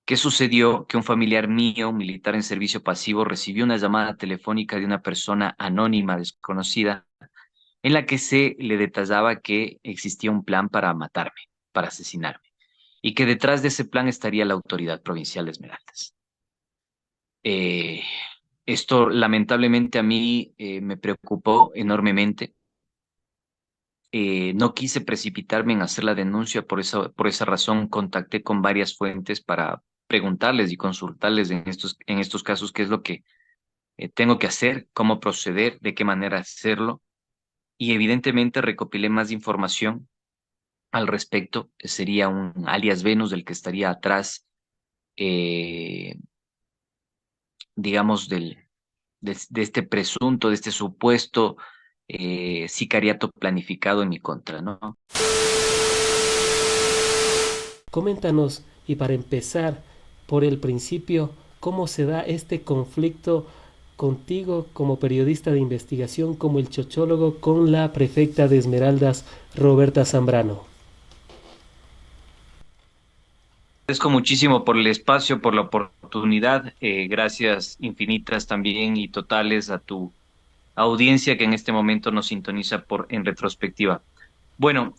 ¿Qué sucedió? Que un familiar mío, un militar en servicio pasivo, recibió una llamada telefónica de una persona anónima, desconocida, en la que se le detallaba que existía un plan para matarme, para asesinarme, y que detrás de ese plan estaría la autoridad provincial de Esmeraldas. Eh, Esto lamentablemente a mí me preocupó enormemente. No quise precipitarme en hacer la denuncia, por esa razón contacté con varias fuentes para preguntarles y consultarles en estos casos qué es lo que tengo que hacer, cómo proceder, de qué manera hacerlo. Y evidentemente recopilé más información al respecto. Sería un alias Venus del que estaría atrás, eh, digamos, de este presunto, de este supuesto sicariato planificado en mi contra, ¿no? Coméntanos, y para empezar por el principio, cómo se da este conflicto contigo como periodista de investigación, como el chochólogo, con la prefecta de Esmeraldas, Roberta Zambrano. Agradezco muchísimo por el espacio, por la oportunidad. Gracias infinitas también y totales a tu audiencia que en este momento nos sintoniza en retrospectiva. Bueno,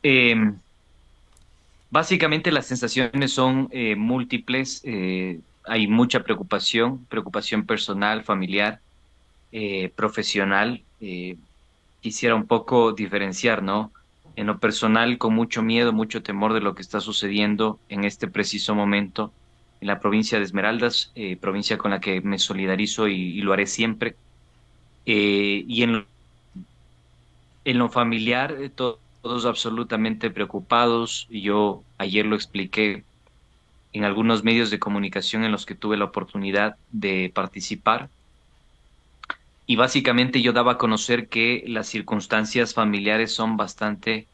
básicamente las sensaciones son múltiples. Hay mucha preocupación, preocupación personal, familiar, profesional. Quisiera un poco diferenciar, ¿no? En lo personal, con mucho miedo, mucho temor de lo que está sucediendo en este preciso momento en la provincia de Esmeraldas, provincia con la que me solidarizo y lo haré siempre. Y en lo familiar, todos absolutamente preocupados. Yo ayer lo expliqué en algunos medios de comunicación en los que tuve la oportunidad de participar. Y básicamente yo daba a conocer que las circunstancias familiares son bastante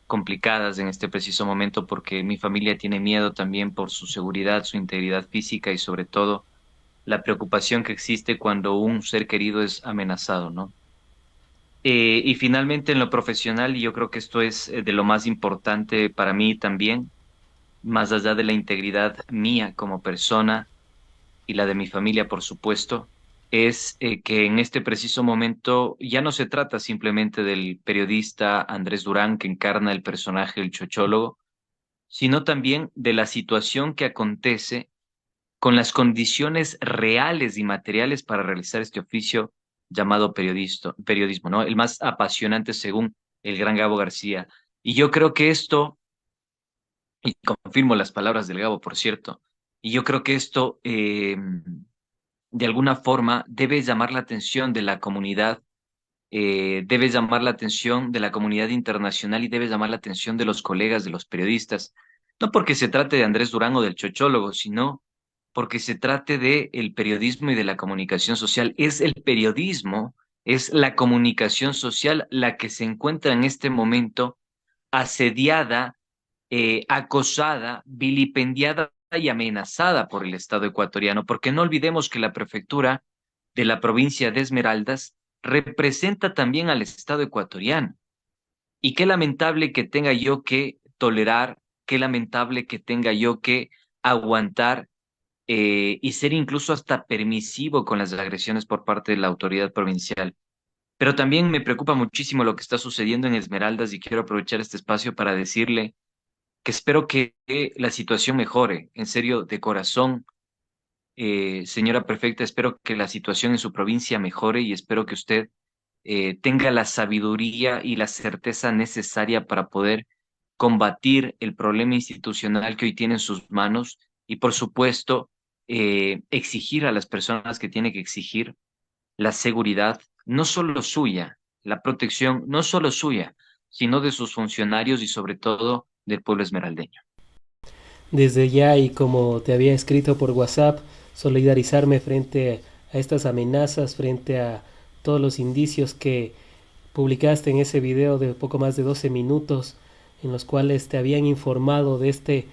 complicadas en este preciso momento porque mi familia tiene miedo también por su seguridad, su integridad física y sobre todo la preocupación que existe cuando un ser querido es amenazado, ¿no? Y finalmente en lo profesional, y yo creo que esto es de lo más importante para mí también, más allá de la integridad mía como persona y la de mi familia, por supuesto, es que en este preciso momento ya no se trata simplemente del periodista Andrés Durán que encarna el personaje del chochólogo, sino también de la situación que acontece con las condiciones reales y materiales para realizar este oficio llamado periodismo, ¿no? El más apasionante según el gran Gabo García. Y yo creo que esto, y confirmo las palabras del Gabo, por cierto, y yo creo que esto de alguna forma debe llamar la atención de la comunidad, debe llamar la atención de la comunidad internacional y debe llamar la atención de los colegas, de los periodistas, no porque se trate de Andrés Durán o del chochólogo, sino porque se trate de el periodismo y de la comunicación social. Es el periodismo, es la comunicación social la que se encuentra en este momento asediada, acosada, vilipendiada y amenazada por el Estado ecuatoriano, porque no olvidemos que la prefectura de la provincia de Esmeraldas representa también al Estado ecuatoriano. Y qué lamentable que tenga yo que tolerar, qué lamentable que tenga yo que aguantar y ser incluso hasta permisivo con las agresiones por parte de la autoridad provincial. Pero también me preocupa muchísimo lo que está sucediendo en Esmeraldas y quiero aprovechar este espacio para decirle que espero que la situación mejore. En serio, de corazón, señora prefecta, espero que la situación en su provincia mejore y espero que usted tenga la sabiduría y la certeza necesaria para poder combatir el problema institucional que hoy tiene en sus manos y, por supuesto, exigir a las personas que tiene que exigir la seguridad, no solo suya, la protección, no solo suya, sino de sus funcionarios y sobre todo del pueblo esmeraldeño. Desde ya, y como te había escrito por WhatsApp, solidarizarme frente a estas amenazas, frente a todos los indicios que publicaste en ese video de poco más de 12 minutos, en los cuales te habían informado de este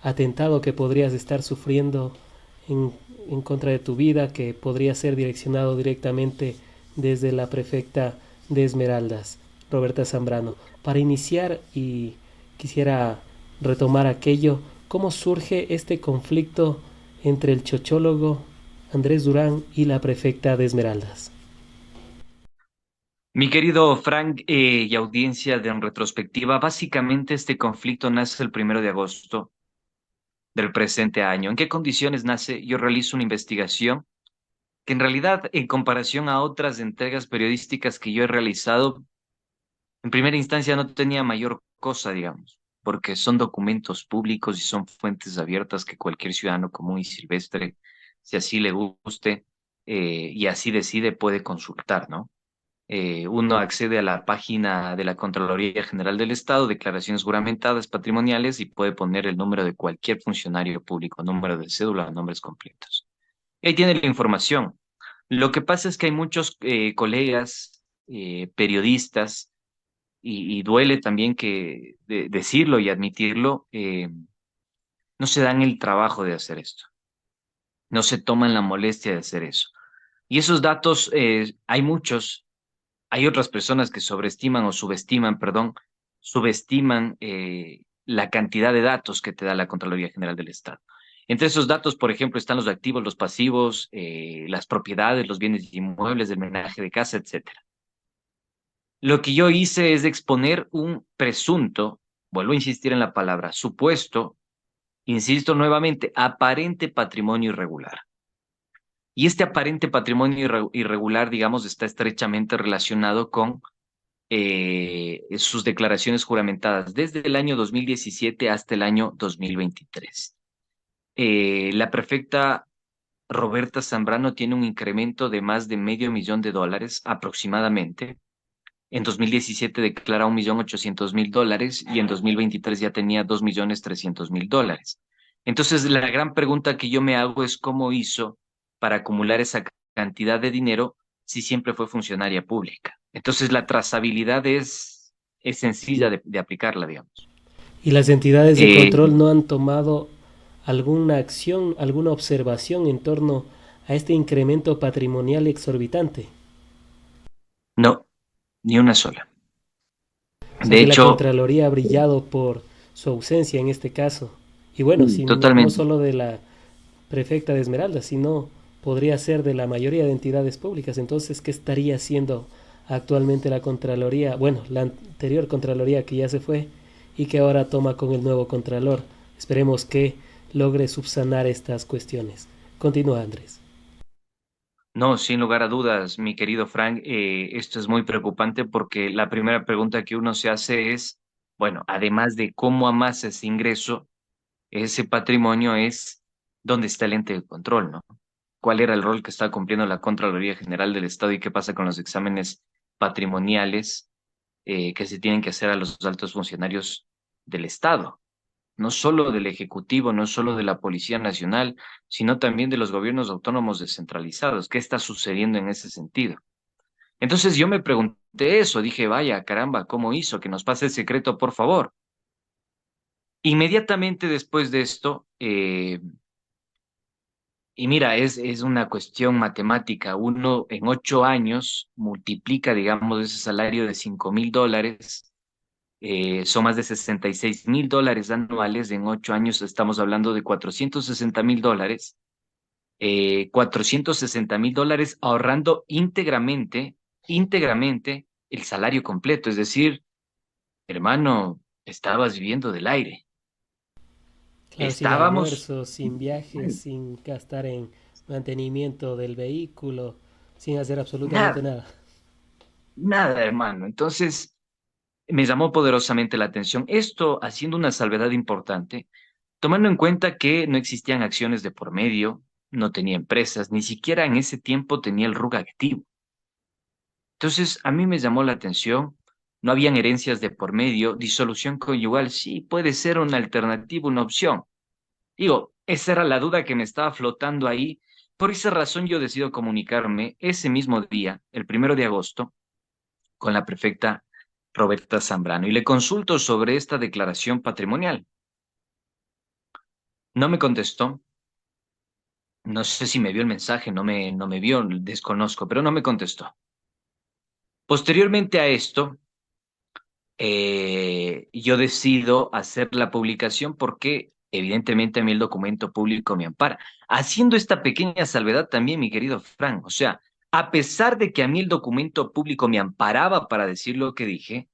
atentado que podrías estar sufriendo en, en contra de tu vida, que podría ser direccionado directamente desde la prefecta de Esmeraldas, Roberta Zambrano. Para iniciar, y quisiera retomar aquello, ¿Cómo surge este conflicto entre el chochólogo Andrés Durán y la prefecta de Esmeraldas? Mi querido Frank y audiencia de En Retrospectiva, básicamente este conflicto nace el 1 de agosto del presente año. ¿En qué condiciones nace? Yo realizo una investigación que en realidad, en comparación a otras entregas periodísticas que yo he realizado, en primera instancia no tenía mayor cosa, digamos, porque son documentos públicos y son fuentes abiertas que cualquier ciudadano común y silvestre, si así le guste y así decide, puede consultar, ¿no? Uno accede a la página de la Contraloría General del Estado, declaraciones juramentadas patrimoniales y puede poner el número de cualquier funcionario público, número de cédula, nombres completos. Y ahí tiene la información. Lo que pasa es que hay muchos colegas, periodistas, y duele también que decirlo y admitirlo, no se dan el trabajo de hacer esto, no se toman la molestia de hacer eso. Y esos datos, hay muchos. Hay otras personas que sobreestiman o subestiman, perdón, subestiman la cantidad de datos que te da la Contraloría General del Estado. Entre esos datos, por ejemplo, están los activos, los pasivos, las propiedades, los bienes inmuebles, el menaje de casa, etcétera. Lo que yo hice es exponer un presunto, vuelvo a insistir en la palabra, supuesto, insisto nuevamente, aparente patrimonio irregular. Y este aparente patrimonio irregular, digamos, está estrechamente relacionado con sus declaraciones juramentadas desde el año 2017 hasta el año 2023. La prefecta Roberta Zambrano tiene un incremento de más de $500,000 aproximadamente. En 2017 declara $1,800,000 y en 2023 ya tenía $2,300,000. Entonces, la gran pregunta que yo me hago es cómo hizo para acumular esa cantidad de dinero si siempre fue funcionaria pública. Entonces, la trazabilidad es sencilla de aplicarla, digamos. ¿Y las entidades de Eh, control no han tomado alguna acción, alguna observación en torno a este incremento patrimonial exorbitante? no, ni una sola. O sea De que la hecho, Contraloría ha brillado por su ausencia en este caso. Y bueno, no totalmente. solo de la prefecta de Esmeralda, sino podría ser de la mayoría de entidades públicas. Entonces, ¿qué estaría haciendo actualmente la Contraloría? Bueno, la anterior Contraloría que ya se fue y que ahora toma con el nuevo Contralor. Esperemos que logre subsanar estas cuestiones. Continúa, Andrés. No, sin lugar a dudas, mi querido Frank, esto es muy preocupante porque la primera pregunta que uno se hace es, bueno, además de cómo amasa ese ingreso, ese patrimonio es, ¿dónde está el ente de control, no? ¿Cuál era el rol que está cumpliendo la Contraloría General del Estado y qué pasa con los exámenes patrimoniales que se tienen que hacer a los altos funcionarios del Estado? No solo del Ejecutivo, no solo de la Policía Nacional, sino también de los gobiernos autónomos descentralizados. ¿Qué está sucediendo en ese sentido? Entonces yo me pregunté eso, dije, vaya, caramba, ¿cómo hizo? Que nos pase el secreto, por favor. Inmediatamente después de esto, y mira, es una cuestión matemática, uno en 8 años multiplica, digamos, ese salario de $5,000. Son más de $66,000 anuales. En 8 años estamos hablando de $460,000. $460,000 ahorrando íntegramente el salario completo. Es decir, hermano, estabas viviendo del aire. Claro, sin Estábamos almuerzo, sin viajes, sin gastar en mantenimiento del vehículo, sin hacer absolutamente nada, nada. nada, hermano. Entonces, me llamó poderosamente la atención. Esto haciendo una salvedad importante, tomando en cuenta que no existían acciones de por medio, no tenía empresas, ni siquiera en ese tiempo tenía el RUC activo. Entonces, a mí me llamó la atención, no habían herencias de por medio, disolución conyugal, sí, puede ser una alternativa, una opción. Digo, esa era la duda que me estaba flotando ahí. Por esa razón yo decido comunicarme ese mismo día, el 1 de agosto, con la prefecta Roberta Zambrano y le consulto sobre esta declaración patrimonial. No me contestó. No sé si me vio el mensaje, no me vio, desconozco, pero no me contestó. Posteriormente a esto, yo decido hacer la publicación porque Evidentemente a mí el documento público me ampara. Haciendo esta pequeña salvedad también, mi querido Frank, o sea, a pesar de que a mí el documento público me amparaba para decir lo que dije,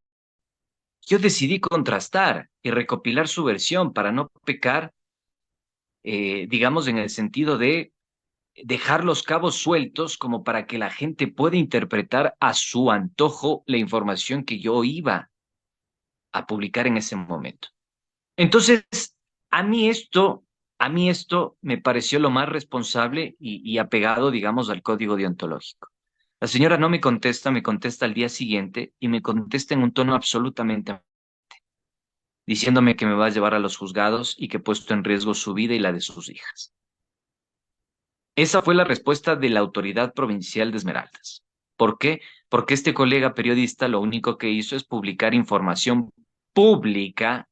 yo decidí contrastar y recopilar su versión para no pecar, digamos, en el sentido de dejar los cabos sueltos como para que la gente pueda interpretar a su antojo la información que yo iba a publicar en ese momento. Entonces, a mí esto, a mí esto me pareció lo más responsable y apegado, digamos, al código deontológico. La señora no me contesta, me contesta al día siguiente y me contesta en un tono absolutamente diciéndome que me va a llevar a los juzgados y que he puesto en riesgo su vida y la de sus hijas. Esa fue la respuesta de la autoridad provincial de Esmeraldas. ¿Por qué? Porque este colega periodista lo único que hizo es publicar información pública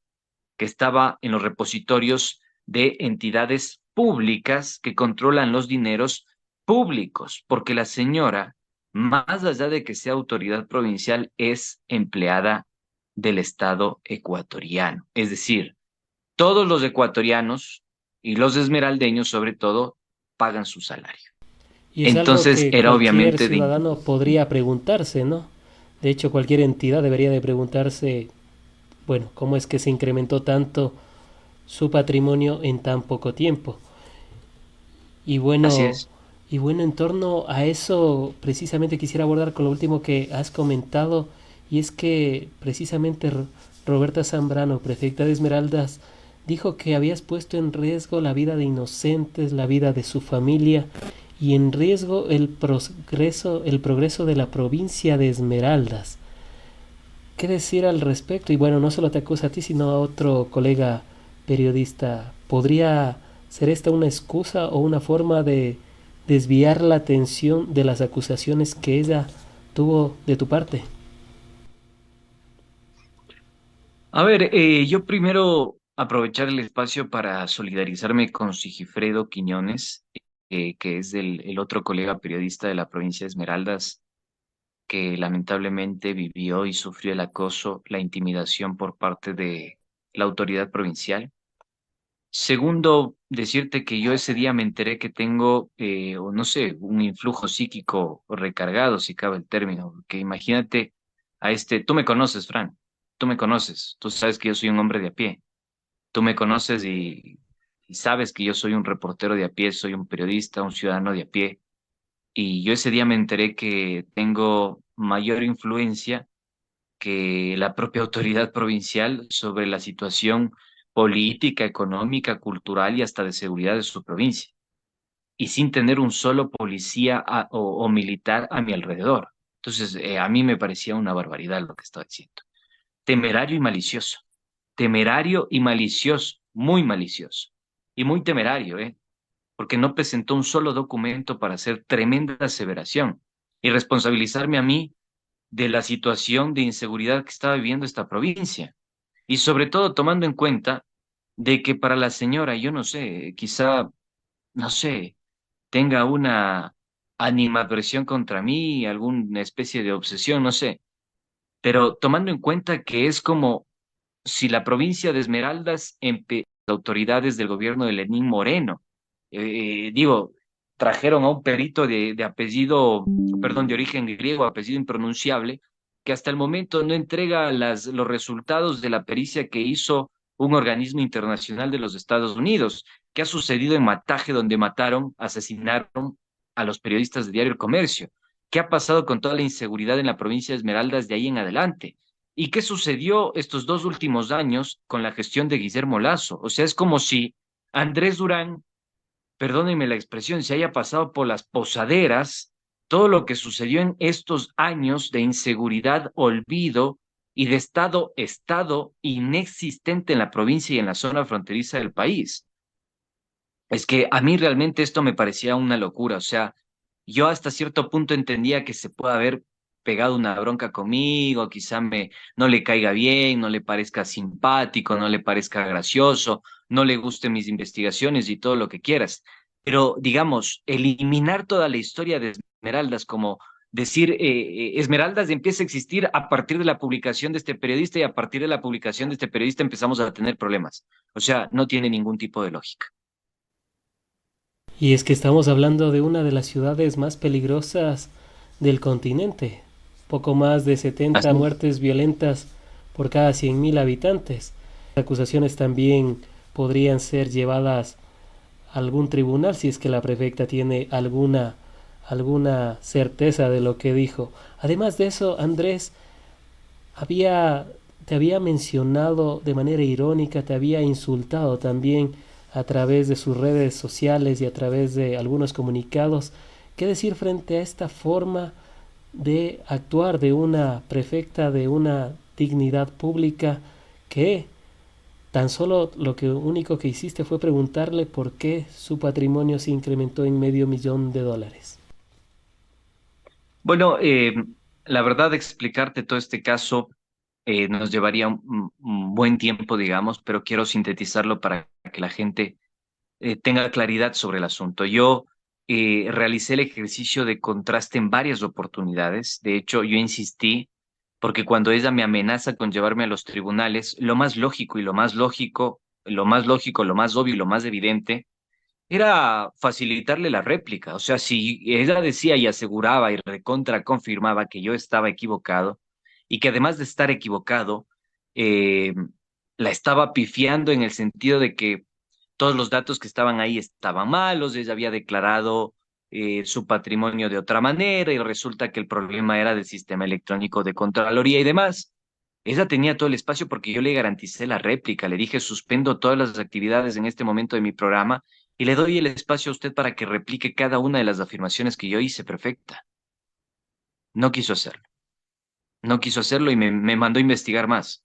que estaba en los repositorios de entidades públicas que controlan los dineros públicos, porque la señora, más allá de que sea autoridad provincial, es empleada del Estado ecuatoriano. Es decir, todos los ecuatorianos y los esmeraldeños, sobre todo, pagan su salario. Y es algo Entonces que era cualquier obviamente de... ciudadano podría preguntarse, ¿no? De hecho, cualquier entidad debería de preguntarse, bueno, ¿cómo es que se incrementó tanto su patrimonio en tan poco tiempo? Y Así bueno, es. y bueno, en torno a eso precisamente quisiera abordar con lo último que has comentado, y es que precisamente Roberta Zambrano, prefecta de Esmeraldas, dijo que habías puesto en riesgo la vida de inocentes, la vida de su familia y en riesgo el progreso de la provincia de Esmeraldas. ¿Qué decir al respecto? Y bueno, no solo te acusa a ti, sino a otro colega periodista. ¿Podría ser esta una excusa o una forma de desviar la atención de las acusaciones que ella tuvo de tu parte? A ver, yo primero aprovechar el espacio para solidarizarme con Sigifredo Quiñones, que es el otro colega periodista de la provincia de Esmeraldas, que lamentablemente vivió y sufrió el acoso, la intimidación por parte de la autoridad provincial. Segundo, decirte que yo ese día me enteré que tengo, o no sé, un influjo psíquico recargado, si cabe el término, que imagínate a este, tú me conoces, Fran, tú me conoces, tú sabes que yo soy un hombre de a pie, tú me conoces y sabes que yo soy un reportero de a pie, soy un periodista, un ciudadano de a pie, y yo ese día me enteré que tengo mayor influencia que la propia autoridad provincial sobre la situación política, económica, cultural y hasta de seguridad de su provincia, y sin tener un solo policía o militar a mi alrededor. Entonces, a mí me parecía una barbaridad lo que estaba diciendo. Temerario y malicioso, muy malicioso y muy temerario, ¿eh? Porque no presentó un solo documento para hacer tremenda aseveración y responsabilizarme a mí de la situación de inseguridad que estaba viviendo esta provincia. Y sobre todo tomando en cuenta de que para la señora, yo no sé, quizá, no sé, tenga una animadversión contra mí, alguna especie de obsesión, no sé, pero tomando en cuenta que es como si la provincia de Esmeraldas, las autoridades del gobierno de Lenín Moreno, digo, trajeron a un perito de apellido, perdón, de origen griego, apellido impronunciable, que hasta el momento no entrega los resultados de la pericia que hizo un organismo internacional de los Estados Unidos. ¿Qué ha sucedido en Mataje, donde mataron, asesinaron a los periodistas de Diario El Comercio? ¿Qué ha pasado con toda la inseguridad en la provincia de Esmeraldas de ahí en adelante? ¿Y qué sucedió estos 2 últimos años con la gestión de Guillermo Lasso? O sea, es como si Andrés Durán, perdónenme la expresión, se haya pasado por las posaderas todo lo que sucedió en estos años de inseguridad, olvido y de estado inexistente en la provincia y en la zona fronteriza del país. Es que a mí realmente esto me parecía una locura, o sea, yo hasta cierto punto entendía que se puede haber pegado una bronca conmigo, quizá no le caiga bien, no le parezca simpático, no le parezca gracioso, no le gusten mis investigaciones y todo lo que quieras. Pero digamos, eliminar toda la historia de Esmeraldas como decir, Esmeraldas empieza a existir a partir de la publicación de este periodista y a partir de la publicación de este periodista empezamos a tener problemas. O sea, no tiene ningún tipo de lógica. Y es que estamos hablando de una de las ciudades más peligrosas del continente. Poco más de 70 Así. muertes violentas por cada 100.000 habitantes. Las acusaciones también podrían ser llevadas a algún tribunal si es que la prefecta tiene alguna certeza de lo que dijo. Además de eso, Andrés, había, te había mencionado de manera irónica, te había insultado también a través de sus redes sociales y a través de algunos comunicados. ¿Qué decir frente a esta forma de actuar de una prefecta de una dignidad pública que tan solo lo que único que hiciste fue preguntarle por qué su patrimonio se incrementó en $500,000? Bueno, la verdad, explicarte todo este caso nos llevaría un buen tiempo, digamos, pero quiero sintetizarlo para que la gente tenga claridad sobre el asunto. Yo realicé el ejercicio de contraste en varias oportunidades. De hecho, yo insistí porque cuando ella me amenaza con llevarme a los tribunales, lo más lógico y lo más obvio y lo más evidente era facilitarle la réplica. O sea, si ella decía y aseguraba y recontra confirmaba que yo estaba equivocado y que además de estar equivocado, eh, la estaba pifiando en el sentido de que todos los datos que estaban ahí estaban malos, ella había declarado su patrimonio de otra manera y resulta que el problema era del sistema electrónico de Contraloría y demás. Ella tenía todo el espacio porque yo le garanticé la réplica, le dije suspendo todas las actividades en este momento de mi programa y le doy el espacio a usted para que replique cada una de las afirmaciones que yo hice perfecta. No quiso hacerlo, no quiso hacerlo y me mandó a investigar más.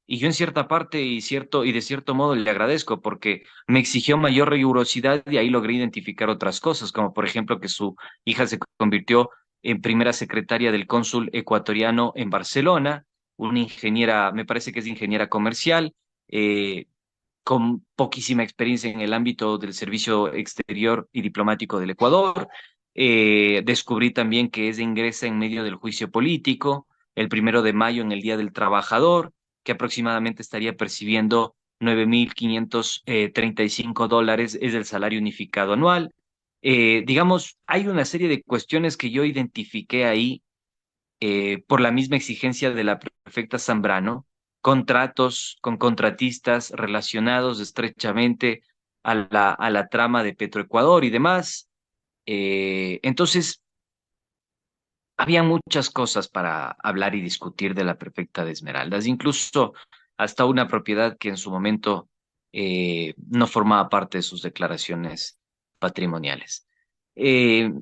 Y yo en cierta parte y de cierto modo le agradezco porque me exigió mayor rigurosidad y ahí logré identificar otras cosas, como por ejemplo que su hija se convirtió en primera secretaria del cónsul ecuatoriano en Barcelona, una ingeniera, me parece que es ingeniera comercial, eh, con poquísima experiencia en el ámbito del servicio exterior y diplomático del Ecuador. Descubrí también que ella ingresa en medio del juicio político, el 1 de mayo en el Día del Trabajador, que aproximadamente estaría percibiendo 9.535 dólares, es el salario unificado anual. Digamos, hay una serie de cuestiones que yo identifiqué ahí por la misma exigencia de la prefecta Zambrano, contratos con contratistas relacionados estrechamente a la trama de Petroecuador y demás. Entonces, había muchas cosas para hablar y discutir de la prefecta de Esmeraldas, incluso hasta una propiedad que en su momento no formaba parte de sus declaraciones patrimoniales. Eh,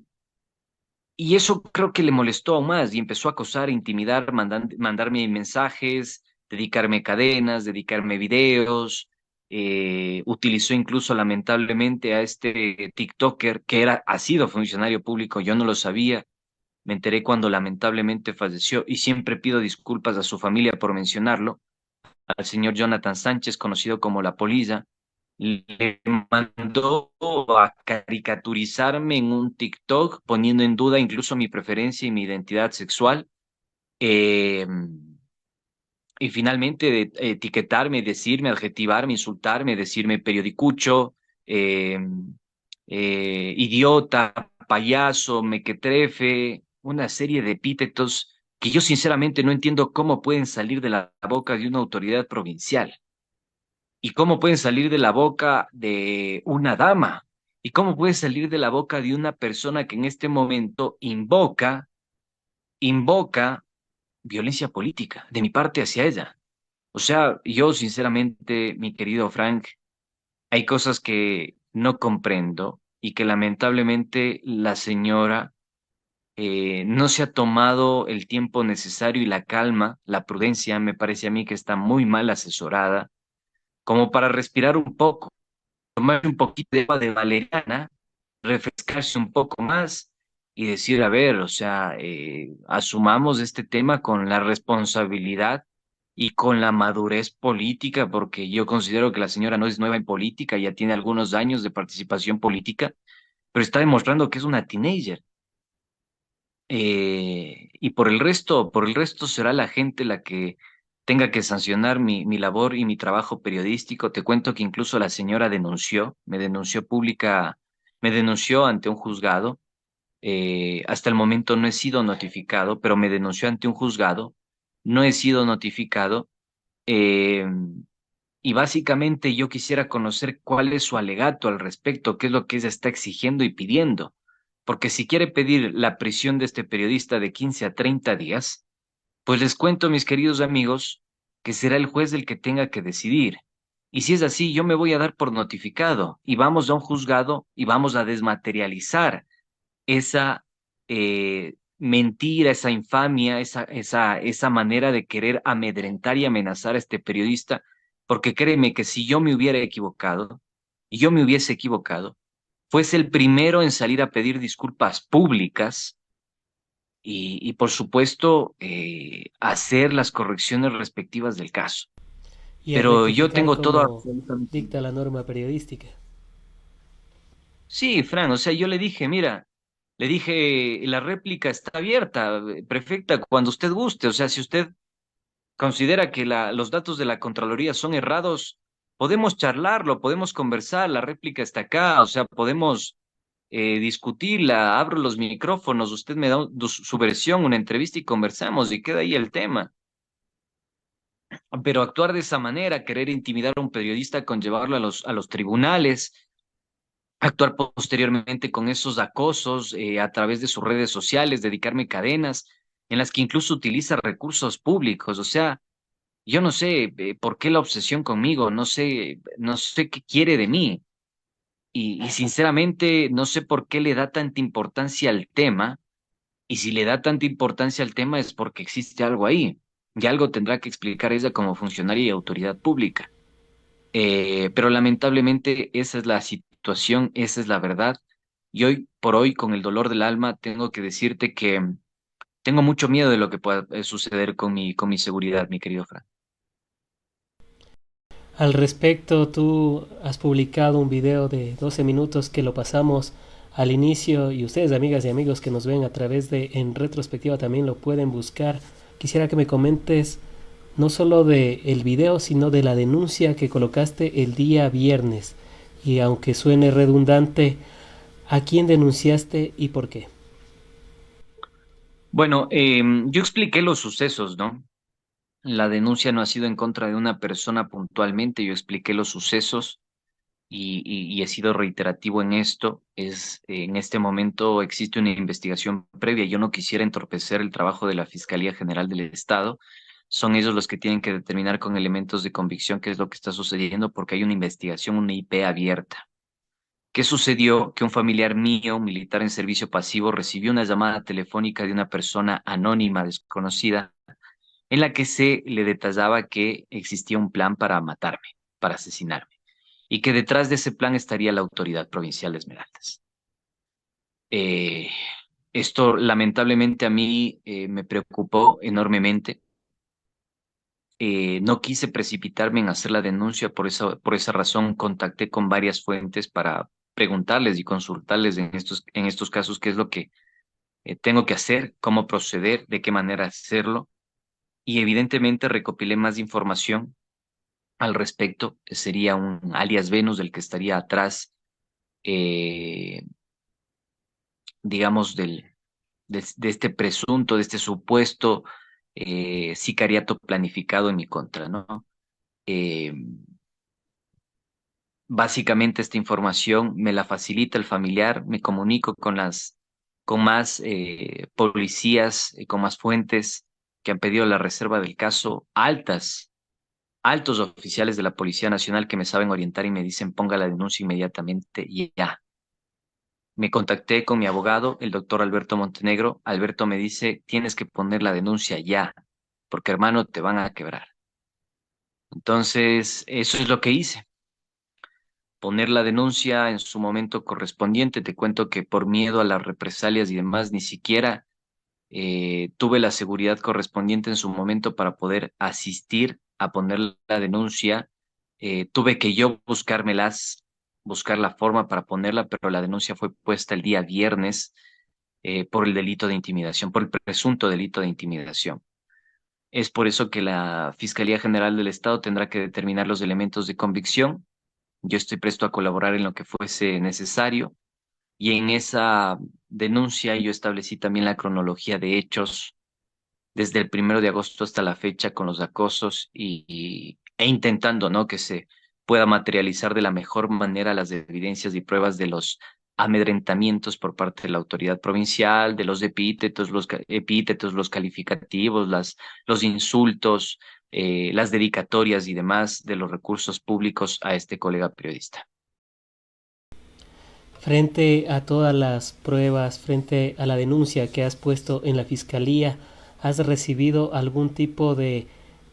y eso creo que le molestó aún más y empezó a acosar, intimidar, mandarme mensajes, dedicarme cadenas, dedicarme videos. Utilizó incluso lamentablemente a este TikToker que ha sido funcionario público, yo no lo sabía. Me enteré cuando lamentablemente falleció y siempre pido disculpas a su familia por mencionarlo, al señor Jonathan Sánchez, conocido como La Polilla, le mandó a caricaturizarme en un TikTok, poniendo en duda incluso mi preferencia y mi identidad sexual, eh, y finalmente etiquetarme, decirme, adjetivarme, insultarme, decirme periodicucho, eh, idiota, payaso, mequetrefe, una serie de epítetos que yo sinceramente no entiendo cómo pueden salir de la boca de una autoridad provincial. ¿Y cómo pueden salir de la boca de una dama? ¿Y cómo puede salir de la boca de una persona que en este momento invoca violencia política de mi parte hacia ella? O sea, yo sinceramente, mi querido Frank, hay cosas que no comprendo y que lamentablemente la señora no se ha tomado el tiempo necesario y la calma, la prudencia, me parece a mí que está muy mal asesorada, como para respirar un poco, tomar un poquito de agua de valeriana, refrescarse un poco más y decir, a ver, o sea, asumamos este tema con la responsabilidad y con la madurez política, porque yo considero que la señora no es nueva en política, ya tiene algunos años de participación política, pero está demostrando que es una teenager. Y por el resto será la gente la que tenga que sancionar mi labor y mi trabajo periodístico. Te cuento que incluso la señora me denunció ante un juzgado. Hasta el momento no he sido notificado, pero me denunció ante un juzgado. No he sido notificado. eh, y básicamente yo quisiera conocer cuál es su alegato al respecto, qué es lo que ella está exigiendo y pidiendo. Porque si quiere pedir la prisión de este periodista de 15 a 30 días, pues les cuento, mis queridos amigos, que será el juez el que tenga que decidir. Y si es así, yo me voy a dar por notificado y vamos a un juzgado y vamos a desmaterializar esa mentira, esa infamia, esa manera de querer amedrentar y amenazar a este periodista, porque créeme que si yo me hubiera equivocado, y yo me hubiese equivocado, fuese el primero en salir a pedir disculpas públicas y por supuesto, hacer las correcciones respectivas del caso. Y a Pero yo rectificar tengo todo como absolutamente. dicta la norma periodística. Sí, Fran, o sea, yo le dije, mira, le dije, la réplica está abierta, perfecta, cuando usted guste. O sea, si usted considera que los datos de la Contraloría son errados, podemos charlarlo, podemos conversar, la réplica está acá, o sea, podemos discutirla, abro los micrófonos, usted me da su versión, una entrevista y conversamos y queda ahí el tema. Pero actuar de esa manera, querer intimidar a un periodista con llevarlo a a los tribunales, actuar posteriormente con esos acosos a través de sus redes sociales, dedicarme cadenas en las que incluso utiliza recursos públicos. O sea, yo no sé por qué la obsesión conmigo, no sé qué quiere de mí. Y sinceramente no sé por qué le da tanta importancia al tema. Y si le da tanta importancia al tema es porque existe algo ahí. Y algo tendrá que explicar ella como funcionaria y autoridad pública. Pero lamentablemente esa es la situación, esa es la verdad. Y hoy por hoy, con el dolor del alma, tengo que decirte que tengo mucho miedo de lo que pueda suceder con con mi seguridad, mi querido Fran. Al respecto, tú has publicado un video de 12 minutos que lo pasamos al inicio y ustedes, amigas y amigos que nos ven a través de En Retrospectiva, también lo pueden buscar. Quisiera que me comentes no solo de el video, sino de la denuncia que colocaste el día viernes. Y aunque suene redundante, ¿a quién denunciaste y por qué? Bueno, yo expliqué los sucesos, ¿no? La denuncia no ha sido en contra de una persona puntualmente, yo expliqué los sucesos y he sido reiterativo en esto. En este momento existe una investigación previa. Yo no quisiera entorpecer el trabajo de la Fiscalía General del Estado. Son ellos los que tienen que determinar con elementos de convicción qué es lo que está sucediendo porque hay una investigación, una IP abierta. ¿Qué sucedió? Que un familiar mío, un militar en servicio pasivo, recibió una llamada telefónica de una persona anónima, desconocida, en la que se le detallaba que existía un plan para matarme, para asesinarme, y que detrás de ese plan estaría la autoridad provincial de Esmeraldas. Eh, Esto lamentablemente a mí me preocupó enormemente. No quise precipitarme en hacer la denuncia, por esa razón contacté con varias fuentes para preguntarles y consultarles en estos casos qué es lo que tengo que hacer, cómo proceder, de qué manera hacerlo. Y evidentemente recopilé más información al respecto. Sería un alias Venus del que estaría atrás, eh, digamos, de este presunto, de este supuesto sicariato planificado en mi contra, ¿no? Eh, Básicamente esta información me la facilita el familiar, me comunico con con más policías, con más fuentes que han pedido la reserva del caso, altos oficiales de la Policía Nacional que me saben orientar y me dicen ponga la denuncia inmediatamente y ya. Me contacté con mi abogado, el doctor Alberto Montenegro. Alberto me dice, tienes que poner la denuncia ya, porque hermano, te van a quebrar. Entonces, eso es lo que hice, poner la denuncia en su momento correspondiente. Te cuento que por miedo a las represalias y demás, ni siquiera tuve la seguridad correspondiente en su momento para poder asistir a poner la denuncia. Tuve que yo buscar la forma para ponerla, pero la denuncia fue puesta el día viernes. por el delito de intimidación, por el presunto delito de intimidación. Es por eso que la Fiscalía General del Estado tendrá que determinar los elementos de convicción. Yo estoy presto a colaborar en lo que fuese necesario y en esa denuncia yo establecí también la cronología de hechos desde el 1 de agosto hasta la fecha con los acosos e intentando, ¿no?, que se pueda materializar de la mejor manera las evidencias y pruebas de los amedrentamientos por parte de la autoridad provincial, de los epítetos, los calificativos, los insultos, las dedicatorias y demás de los recursos públicos a este colega periodista. Frente a todas las pruebas, frente a la denuncia que has puesto en la fiscalía, ¿has recibido algún tipo de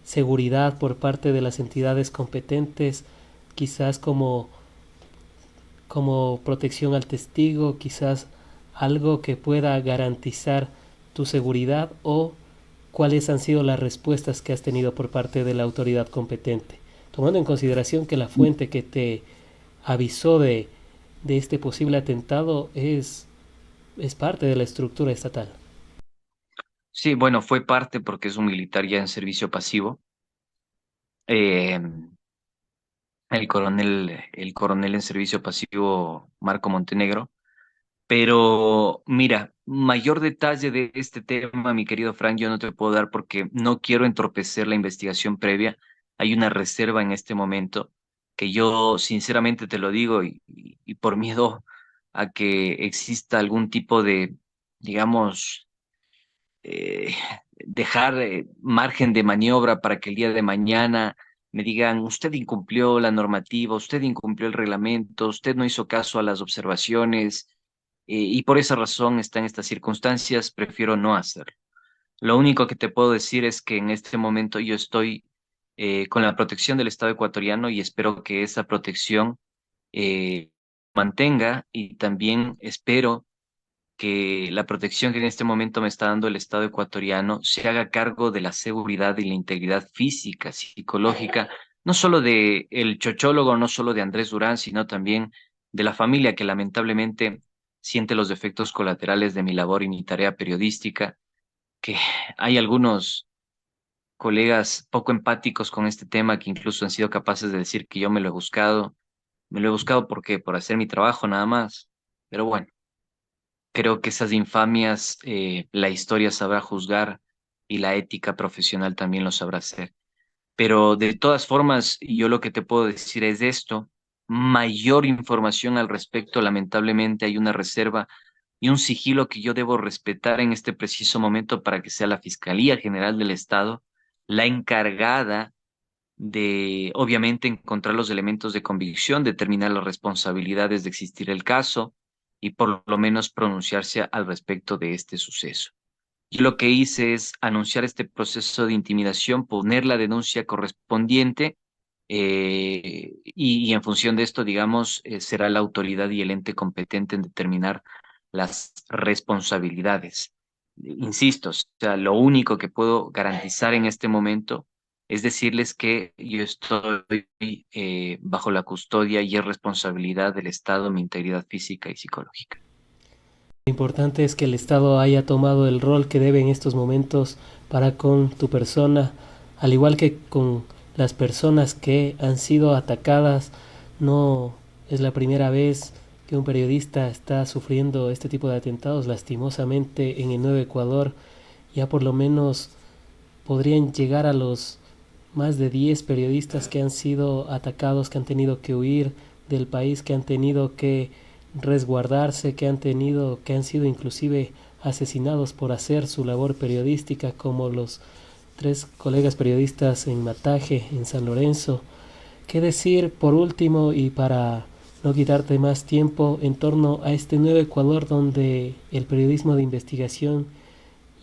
seguridad por parte de las entidades competentes, quizás como protección al testigo, quizás algo que pueda garantizar tu seguridad, o cuáles han sido las respuestas que has tenido por parte de la autoridad competente, tomando en consideración que la fuente que te avisó de este posible atentado es parte de la estructura estatal? Sí, bueno, fue parte porque es un militar ya en servicio pasivo. Eh, el coronel en servicio pasivo, Marco Montenegro. Pero mira, mayor detalle de este tema, mi querido Frank, yo no te puedo dar porque no quiero entorpecer la investigación previa. Hay una reserva en este momento que yo sinceramente te lo digo y por miedo a que exista algún tipo de, digamos, dejar margen de maniobra para que el día de mañana me digan, usted incumplió la normativa, usted incumplió el reglamento, usted no hizo caso a las observaciones, y por esa razón está en estas circunstancias, prefiero no hacerlo. Lo único que te puedo decir es que en este momento yo estoy con la protección del Estado ecuatoriano y espero que esa protección mantenga, y también espero que la protección que en este momento me está dando el Estado ecuatoriano se haga cargo de la seguridad y la integridad física, psicológica, no solo de el chochólogo, no solo de Andrés Durán, sino también de la familia que lamentablemente siente los efectos colaterales de mi labor y mi tarea periodística, que hay algunos colegas poco empáticos con este tema que incluso han sido capaces de decir que yo me lo he buscado porque por hacer mi trabajo nada más. Pero bueno. Creo que esas infamias la historia sabrá juzgar y la ética profesional también lo sabrá hacer. Pero de todas formas, yo lo que te puedo decir es esto: mayor información al respecto, lamentablemente hay una reserva y un sigilo que yo debo respetar en este preciso momento para que sea la Fiscalía General del Estado la encargada de, obviamente, encontrar los elementos de convicción, determinar las responsabilidades de existir el caso y por lo menos pronunciarse al respecto de este suceso. Yo lo que hice es anunciar este proceso de intimidación, poner la denuncia correspondiente, y en función de esto, digamos, será la autoridad y el ente competente en determinar las responsabilidades. Insisto, o sea, lo único que puedo garantizar en este momento es decirles que yo estoy bajo la custodia y es responsabilidad del Estado mi integridad física y psicológica. Lo importante es que el Estado haya tomado el rol que debe en estos momentos para con tu persona, al igual que con las personas que han sido atacadas. No es la primera vez que un periodista está sufriendo este tipo de atentados. Lastimosamente en el Nuevo Ecuador ya por lo menos podrían llegar a los más de 10 periodistas que han sido atacados, que han tenido que huir del país, que han tenido que resguardarse, que han sido inclusive asesinados por hacer su labor periodística, como los 3 colegas periodistas en Mataje, en San Lorenzo. ¿Qué decir por último, y para no quitarte más tiempo, en torno a este nuevo Ecuador donde el periodismo de investigación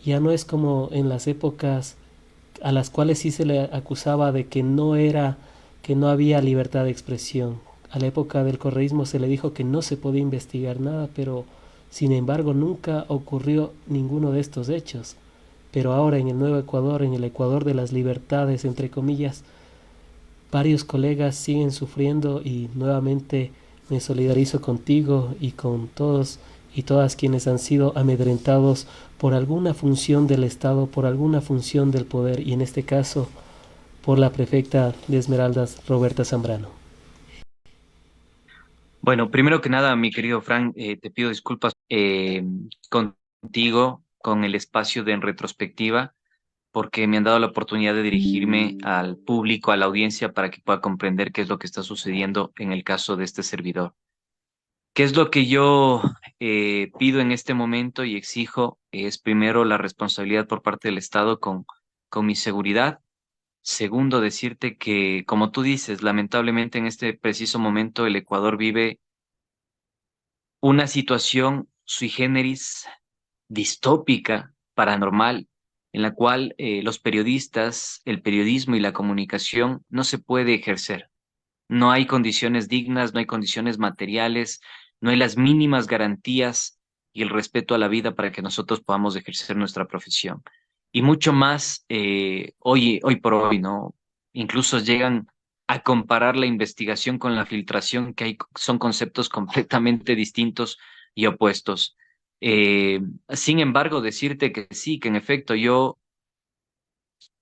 ya no es como en las épocas a las cuales sí se le acusaba de que no había libertad de expresión? A la época del correísmo se le dijo que no se podía investigar nada, pero sin embargo nunca ocurrió ninguno de estos hechos. Pero ahora en el nuevo Ecuador, en el Ecuador de las libertades, entre comillas, varios colegas siguen sufriendo, y nuevamente me solidarizo contigo y con todos y todas quienes han sido amedrentados por alguna función del Estado, por alguna función del poder, y en este caso por la prefecta de Esmeraldas, Roberta Zambrano. Bueno, primero que nada, mi querido Frank, te pido disculpas contigo, con el espacio de En Retrospectiva, porque me han dado la oportunidad de dirigirme al público, a la audiencia, para que pueda comprender qué es lo que está sucediendo en el caso de este servidor. ¿Qué es lo que yo pido en este momento y exijo? Es primero la responsabilidad por parte del Estado con mi seguridad. Segundo, decirte que, como tú dices, lamentablemente en este preciso momento el Ecuador vive una situación sui generis, distópica, paranormal, en la cual los periodistas, el periodismo y la comunicación no se puede ejercer. No hay condiciones dignas, no hay condiciones materiales, no hay las mínimas garantías y el respeto a la vida para que nosotros podamos ejercer nuestra profesión. Y mucho más hoy por hoy, ¿no? Incluso llegan a comparar la investigación con la filtración, que hay, son conceptos completamente distintos y opuestos. Eh, Sin embargo, decirte que sí, que en efecto yo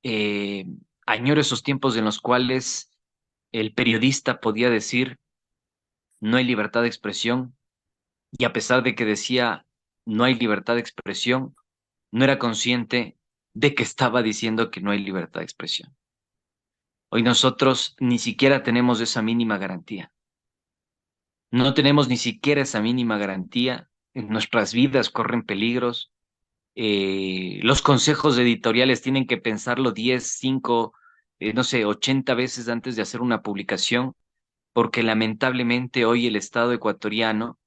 eh, añoro esos tiempos en los cuales el periodista podía decir no hay libertad de expresión y a pesar de que decía no hay libertad de expresión, no era consciente de que estaba diciendo que no hay libertad de expresión. Hoy nosotros ni siquiera tenemos esa mínima garantía. No tenemos ni siquiera esa mínima garantía. En nuestras vidas corren peligros. Los consejos editoriales tienen que pensarlo 10, 5, no sé, 80 veces antes de hacer una publicación, porque lamentablemente hoy el Estado ecuatoriano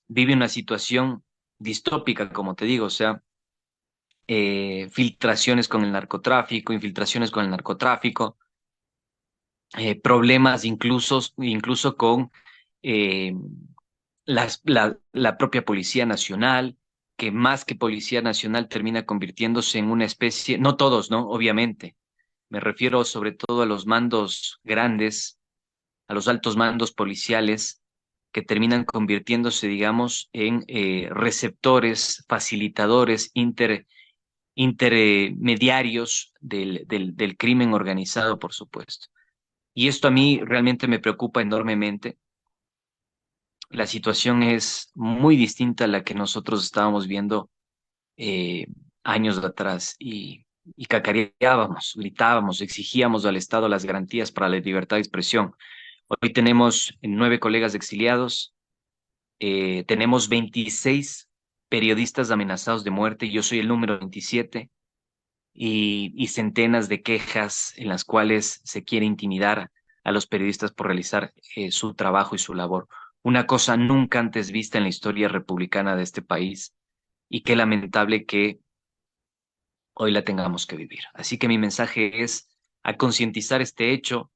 vive una situación distópica, como te digo, o sea, filtraciones con el narcotráfico, infiltraciones con el narcotráfico, problemas incluso con eh, la propia Policía Nacional, que más que Policía Nacional termina convirtiéndose en una especie, no todos, ¿no? Obviamente, me refiero sobre todo a los mandos grandes, a los altos mandos policiales, que terminan convirtiéndose, digamos, en receptores, facilitadores, intermediarios del crimen organizado, por supuesto. Y esto a mí realmente me preocupa enormemente. La situación es muy distinta a la que nosotros estábamos viendo eh, años atrás y cacareábamos, gritábamos, exigíamos al Estado las garantías para la libertad de expresión. Hoy tenemos 9 colegas exiliados, tenemos 26 periodistas amenazados de muerte, yo soy el número 27, y centenas de quejas en las cuales se quiere intimidar a los periodistas por realizar su trabajo y su labor. Una cosa nunca antes vista en la historia republicana de este país y qué lamentable que hoy la tengamos que vivir. Así que mi mensaje es a concientizar este hecho,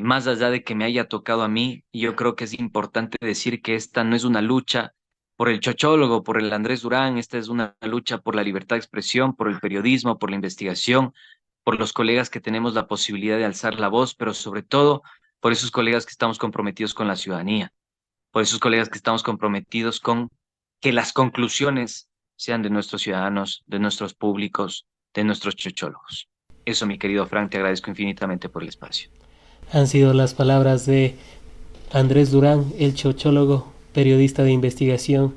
más allá de que me haya tocado a mí, yo creo que es importante decir que esta no es una lucha por el chochólogo, por el Andrés Durán, esta es una lucha por la libertad de expresión, por el periodismo, por la investigación, por los colegas que tenemos la posibilidad de alzar la voz, pero sobre todo por esos colegas que estamos comprometidos con la ciudadanía, por esos colegas que estamos comprometidos con que las conclusiones sean de nuestros ciudadanos, de nuestros públicos, de nuestros chochólogos. Eso, mi querido Frank, te agradezco infinitamente por el espacio. Han sido las palabras de Andrés Durán, el chochólogo, periodista de investigación,